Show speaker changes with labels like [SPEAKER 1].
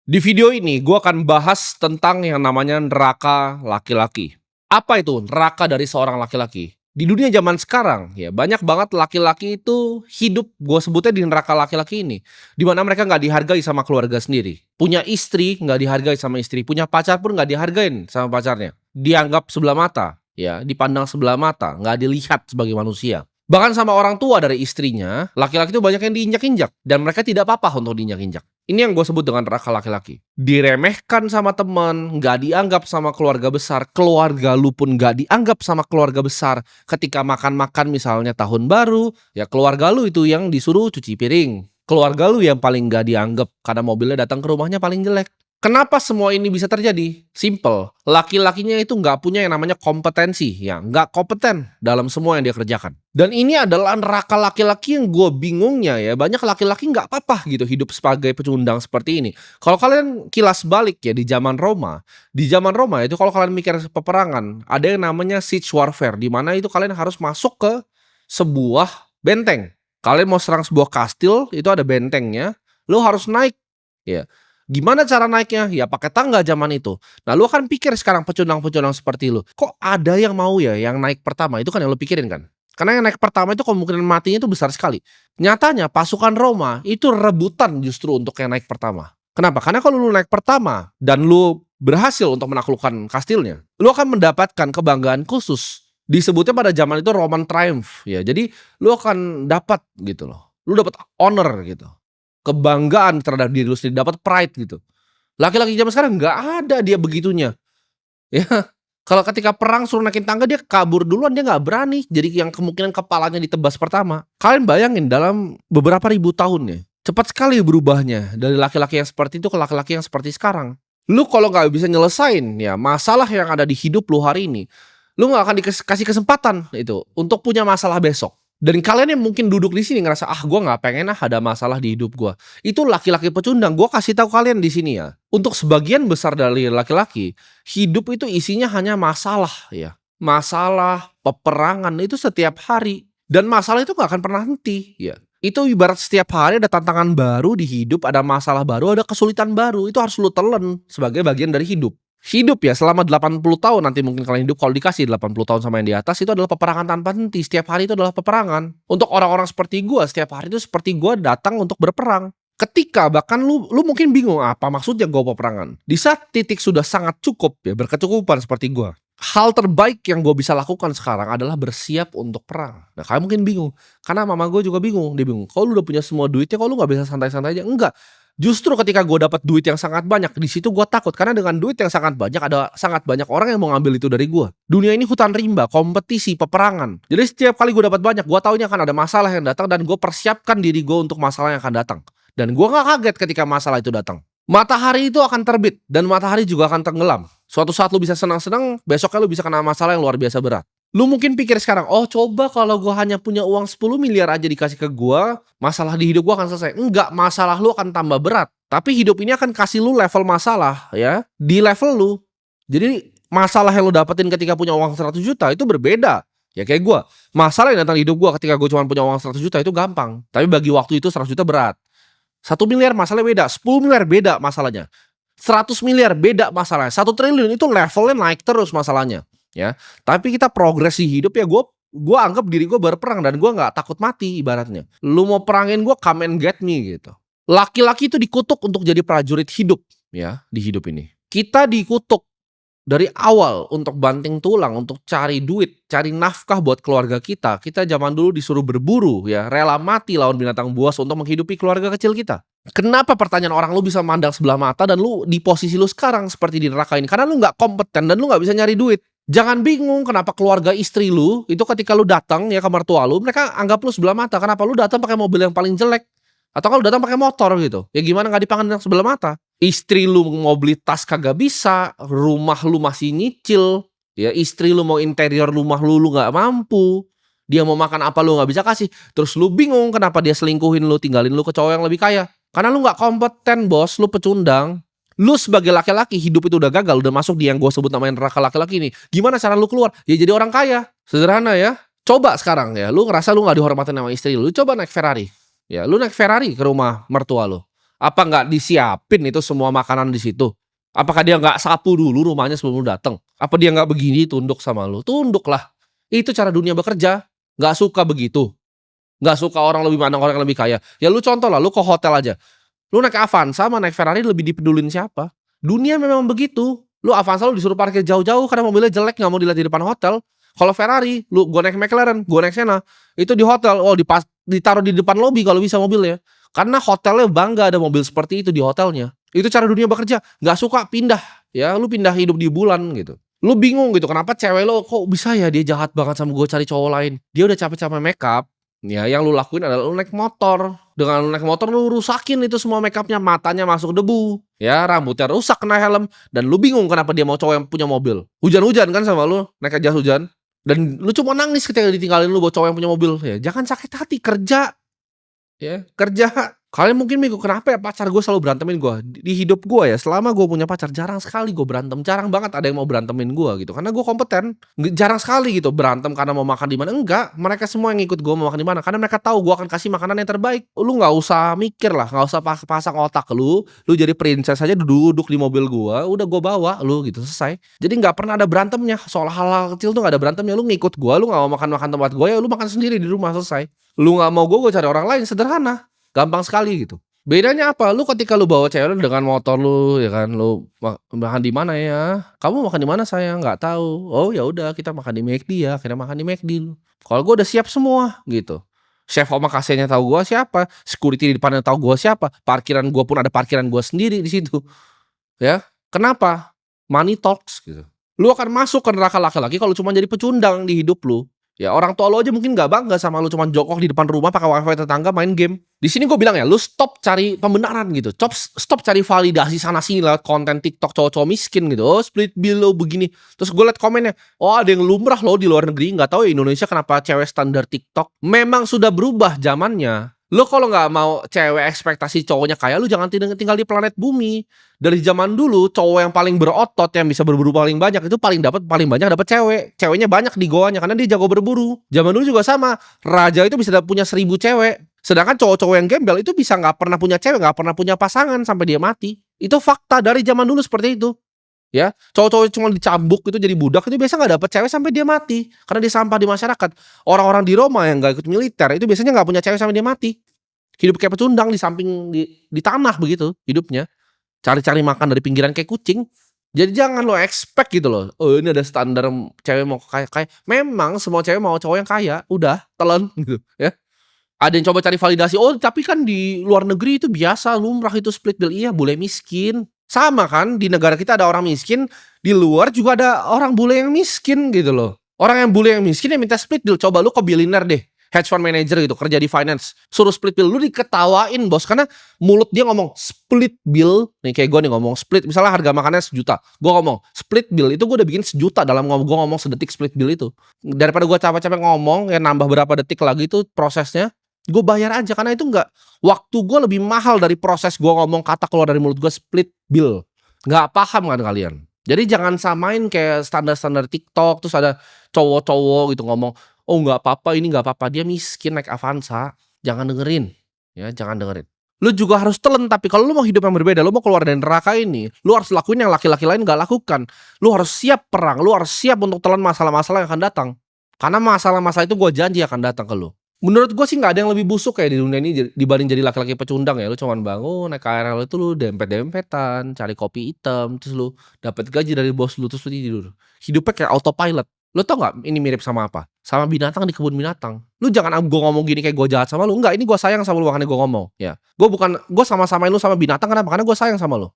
[SPEAKER 1] Di video ini gue akan bahas tentang yang namanya neraka laki-laki. Apa itu neraka dari seorang laki-laki? Di dunia zaman sekarang ya banyak banget laki-laki itu hidup gue sebutnya di neraka laki-laki ini. Di mana mereka nggak dihargai sama keluarga sendiri. Punya istri nggak dihargai sama istri. Punya pacar pun nggak dihargain sama pacarnya. Dianggap sebelah mata, ya dipandang sebelah mata, nggak dilihat sebagai manusia. Bahkan sama orang tua dari istrinya, laki-laki itu banyak yang diinjak-injak. Dan mereka tidak apa-apa untuk diinjak-injak. Ini yang gue sebut dengan neraka laki-laki. Diremehkan sama teman, nggak dianggap sama keluarga besar. Keluarga lu pun nggak dianggap sama keluarga besar. Ketika makan-makan misalnya tahun baru, ya keluarga lu itu yang disuruh cuci piring. Keluarga lu yang paling nggak dianggap karena mobilnya datang ke rumahnya paling jelek. Kenapa semua ini bisa terjadi? Simple, laki-lakinya itu nggak punya yang namanya kompetensi, ya nggak kompeten dalam semua yang dia kerjakan. Dan ini adalah neraka laki-laki yang gue bingungnya ya, banyak laki-laki nggak apa-apa gitu hidup sebagai pecundang seperti ini. Kalau kalian kilas balik ya di zaman Roma itu kalau kalian mikir peperangan, ada yang namanya siege warfare, di mana itu kalian harus masuk ke sebuah benteng. Kalian mau serang sebuah kastil, itu ada bentengnya, lo harus naik, ya. Gimana cara naiknya? Ya pakai tangga zaman itu. Nah lu akan pikir sekarang pecundang-pecundang seperti lu, kok ada yang mau ya yang naik pertama? Itu kan yang lu pikirin kan? Karena yang naik pertama itu kemungkinan matinya itu besar sekali. Nyatanya pasukan Roma itu rebutan justru untuk yang naik pertama. Kenapa? Karena kalau lu naik pertama dan lu berhasil untuk menaklukkan kastilnya, lu akan mendapatkan kebanggaan khusus. Disebutnya pada zaman itu Roman Triumph ya. Jadi lu akan dapat gitu loh. Lu dapat honor gitu, kebanggaan terhadap diri lu sendiri, dapat pride gitu. Laki-laki zaman sekarang nggak ada dia begitunya, ya. Kalau ketika perang suruh naikin tangga dia kabur duluan, dia nggak berani. Jadi yang kemungkinan kepalanya ditebas pertama. Kalian bayangin dalam beberapa ribu tahun ya, cepat sekali berubahnya dari laki-laki yang seperti itu ke laki-laki yang seperti sekarang. Lu kalau nggak bisa nyelesain ya masalah yang ada di hidup lu hari ini, lu nggak akan dikasih kesempatan itu untuk punya masalah besok. Dan kalian yang mungkin duduk di sini ngerasa gue nggak pengen ada masalah di hidup gue. Itu laki-laki pecundang. Gue kasih tahu kalian di sini ya. Untuk sebagian besar dari laki-laki, hidup itu isinya hanya masalah ya. Masalah, peperangan itu setiap hari. Dan masalah itu nggak akan pernah henti ya. Itu ibarat setiap hari ada tantangan baru di hidup, ada masalah baru, ada kesulitan baru. Itu harus lu telan sebagai bagian dari hidup. Hidup ya selama 80 tahun nanti mungkin kalian hidup, kalau dikasih 80 tahun sama yang di atas, itu adalah peperangan tanpa henti. Setiap hari itu adalah peperangan. Untuk orang-orang seperti gua, setiap hari itu seperti gua datang untuk berperang. Ketika bahkan lu mungkin bingung apa maksudnya gua peperangan. Di saat titik sudah sangat cukup ya, berkecukupan seperti gua. Hal terbaik yang gue bisa lakukan sekarang adalah bersiap untuk perang. Nah kalian mungkin bingung, karena mama gue juga bingung. Dia bingung, kalau lu udah punya semua duitnya, kok lu gak bisa santai-santai aja? Enggak. Justru ketika gue dapat duit yang sangat banyak, di situ gue takut karena dengan duit yang sangat banyak ada sangat banyak orang yang mau ngambil itu dari gue. Dunia ini hutan rimba, kompetisi, peperangan. Jadi setiap kali gue dapat banyak, gue tahu ini akan ada masalah yang datang dan gue persiapkan diri gue untuk masalah yang akan datang. Dan gue gak kaget ketika masalah itu datang. Matahari itu akan terbit dan matahari juga akan tenggelam. Suatu saat lu bisa senang-senang, besoknya lu bisa kena masalah yang luar biasa berat. Lu mungkin pikir sekarang, oh coba kalau gue hanya punya uang 10 miliar aja dikasih ke gue, masalah di hidup gue akan selesai. Enggak, masalah lu akan tambah berat. Tapi hidup ini akan kasih lu level masalah ya, di level lu. Jadi masalah yang lu dapetin ketika punya uang 100 juta itu berbeda. Ya kayak gue, masalah yang datang di hidup gue ketika gue cuma punya uang 100 juta itu gampang. Tapi bagi waktu itu 100 juta berat. 1 miliar masalahnya beda, 10 miliar beda masalahnya. 100 miliar beda masalahnya. 1 triliun itu levelnya naik terus masalahnya. Ya, tapi kita progres di hidup ya, gue anggap diri gue berperang dan gue nggak takut mati ibaratnya. Lu mau perangin gue, come and get me gitu. Laki-laki itu dikutuk untuk jadi prajurit hidup ya di hidup ini. Kita dikutuk dari awal untuk banting tulang, untuk cari duit, cari nafkah buat keluarga kita. Kita zaman dulu disuruh berburu ya, rela mati lawan binatang buas untuk menghidupi keluarga kecil kita. Kenapa pertanyaan orang lu bisa mandang sebelah mata dan lu di posisi lu sekarang seperti di neraka ini? Karena lu nggak kompeten dan lu nggak bisa nyari duit. Jangan bingung kenapa keluarga istri lu itu ketika lu datang ya ke mertua lu, mereka anggap lu sebelah mata. Kenapa lu datang pakai mobil yang paling jelek? Atau kalau datang pakai motor gitu. Ya gimana nggak dipandang sebelah mata? Istri lu mau beli tas kagak bisa, rumah lu masih nyicil, ya istri lu mau interior rumah lu nggak mampu. Dia mau makan apa lu nggak bisa kasih. Terus lu bingung kenapa dia selingkuhin lu, tinggalin lu ke cowok yang lebih kaya. Karena lu nggak kompeten bos, lu pecundang. Lu sebagai laki-laki hidup itu udah gagal, udah masuk di yang gue sebut namanya neraka laki-laki ini. Gimana cara lu keluar? Ya jadi orang kaya. Sederhana ya. Coba sekarang ya, lu ngerasa lu gak dihormatin sama istri lu, coba naik Ferrari. Ya, lu naik Ferrari ke rumah mertua lu. Apa nggak disiapin itu semua makanan di situ? Apakah dia nggak sapu dulu rumahnya sebelum lu dateng? Apa dia nggak begini tunduk sama lu? Tunduklah. Itu cara dunia bekerja. Nggak suka begitu. Nggak suka orang lebih mandang orang yang lebih kaya. Ya lu contoh lah, lu ke hotel aja. Lu naik Avanza sama naik Ferrari lebih dipedulin siapa? Dunia memang begitu. Lu Avanza lu disuruh parkir jauh-jauh karena mobilnya jelek nggak mau dilihat di depan hotel. Kalau Ferrari, gua naik McLaren, gua naik Senna, itu di hotel, oh ditaruh di depan lobi kalau bisa mobilnya. Karena hotelnya bangga ada mobil seperti itu di hotelnya. Itu cara dunia bekerja. Nggak suka pindah, ya lu pindah hidup di bulan gitu. Lu bingung gitu kenapa cewek lo kok bisa ya dia jahat banget sama gue cari cowok lain. Dia udah capek-capek makeup. Ya yang lu lakuin adalah lu naik motor. Dengan lu naik motor lu rusakin itu semua makeupnya, matanya masuk debu, ya rambutnya rusak kena helm, dan lu bingung kenapa dia mau cowok yang punya mobil. Hujan-hujan kan sama lu, naik jas hujan, dan lu cuma nangis ketika ditinggalin lu buat cowok yang punya mobil. Ya jangan sakit hati, kerja. Ya, kerja. Kalian mungkin bingung, kenapa ya pacar gue selalu berantemin gue? Di hidup gue ya, selama gue punya pacar, jarang sekali gue berantem. Jarang banget ada yang mau berantemin gue gitu. Karena gue kompeten. Jarang sekali gitu berantem karena mau makan di mana. Enggak, mereka semua yang ikut gue mau makan di mana. Karena mereka tahu gue akan kasih makanan yang terbaik. Lu nggak usah mikir lah, nggak usah pasang otak lu. Lu jadi princess aja duduk di mobil gue. Udah gue bawa lu gitu, selesai. Jadi nggak pernah ada berantemnya. Soal hal-hal kecil tuh nggak ada berantemnya. Lu ngikut gue, lu nggak mau makan tempat gue ya lu makan sendiri di rumah, selesai. Lu nggak mau gue cari orang lain, sederhana. Gampang sekali gitu. Bedanya apa? Lu ketika lu bawa cewek lu dengan motor lu ya kan, lu makan di mana ya? "Kamu makan di mana sayang?" "Nggak tahu." "Oh ya udah kita makan di McD ya." Akhirnya makan di McD lu. Kalau gua udah siap semua gitu. Chef omakase-nya tahu gua siapa, security di depannya tahu gua siapa, parkiran gua pun ada parkiran gua sendiri di situ. Ya. Kenapa? Money talks gitu. Lu akan masuk ke neraka laki-laki kalau cuma jadi pecundang di hidup lu. Ya orang tua lu aja mungkin nggak bangga sama lu cuman jongkok di depan rumah pakai wifi tetangga main game. Di sini gue bilang ya, lu stop cari pembenaran gitu. Stop cari validasi sana sini lewat konten TikTok cowok-cowok miskin gitu. Oh, split bill lo begini. Terus gue liat komennya, oh ada yang lumrah loh di luar negeri. Nggak tahu ya Indonesia kenapa cewek standar TikTok. Memang sudah berubah zamannya. Lo kalau nggak mau cewek ekspektasi cowoknya kaya, lu jangan tinggal di planet bumi. Dari zaman dulu cowok yang paling berotot yang bisa berburu paling banyak itu paling banyak dapat cewek. Ceweknya banyak di goanya karena dia jago berburu. Zaman dulu juga sama. Raja itu bisa punya 1.000 cewek. Sedangkan cowok-cowok yang gembel itu bisa nggak pernah punya cewek, nggak pernah punya pasangan sampai dia mati. Itu fakta dari zaman dulu seperti itu. Ya, cowok-cowok cuma dicambuk itu jadi budak itu biasa nggak dapet cewek sampai dia mati karena dia sampah di masyarakat. Orang-orang di Roma yang nggak ikut militer itu biasanya nggak punya cewek sampai dia mati. Hidup kayak pecundang di samping di tanah begitu hidupnya. Cari-cari makan dari pinggiran kayak kucing. Jadi jangan lo expect gitu loh. Oh ini ada standar cewek mau kaya. Memang semua cewek mau cowok yang kaya. Udah telan gitu ya. Ada yang coba cari validasi. Oh tapi kan di luar negeri itu biasa lumrah itu split bill. Iya bule miskin. Sama kan di negara kita ada orang miskin. Di luar juga ada orang bule yang miskin gitu loh. Orang yang bule yang miskin yang minta split bill. Coba lu ke billionaire deh. Hedge fund manager gitu kerja di finance suruh split bill lu diketawain bos karena mulut dia ngomong split bill nih kayak gue nih ngomong split misalnya harga makannya 1 juta gue ngomong split bill itu gue udah bikin 1 juta dalam gue ngomong sedetik split bill itu daripada gue capek-capek ngomong ya nambah berapa detik lagi itu prosesnya gue bayar aja karena itu nggak waktu gue lebih mahal dari proses gue ngomong kata keluar dari mulut gue split bill nggak paham kan kalian jadi jangan samain kayak standar-standar TikTok terus ada cowok-cowok gitu ngomong oh nggak apa-apa ini nggak apa-apa dia miskin naik Avanza jangan dengerin ya jangan dengerin lu juga harus telan tapi kalau lu mau hidup yang berbeda lu mau keluar dari neraka ini lu harus lakuin yang laki-laki lain nggak lakukan lu harus siap perang lu harus siap untuk telan masalah-masalah yang akan datang karena masalah-masalah itu gue janji akan datang ke lu menurut gue sih nggak ada yang lebih busuk kayak di dunia ini dibanding jadi laki-laki pecundang ya lu cuman bangun naik KRL itu lu dempet-dempetan cari kopi hitam terus lu dapat gaji dari bos lu terus lu tidur hidupnya kayak autopilot. Lu tau gak ini mirip sama apa? Sama binatang di kebun binatang. Lu jangan gue ngomong gini kayak gue jahat sama lu. Enggak, ini gue sayang sama lu makanya gue ngomong. Ya, gue sama-samain lu sama binatang kenapa? Karena gue sayang sama lu.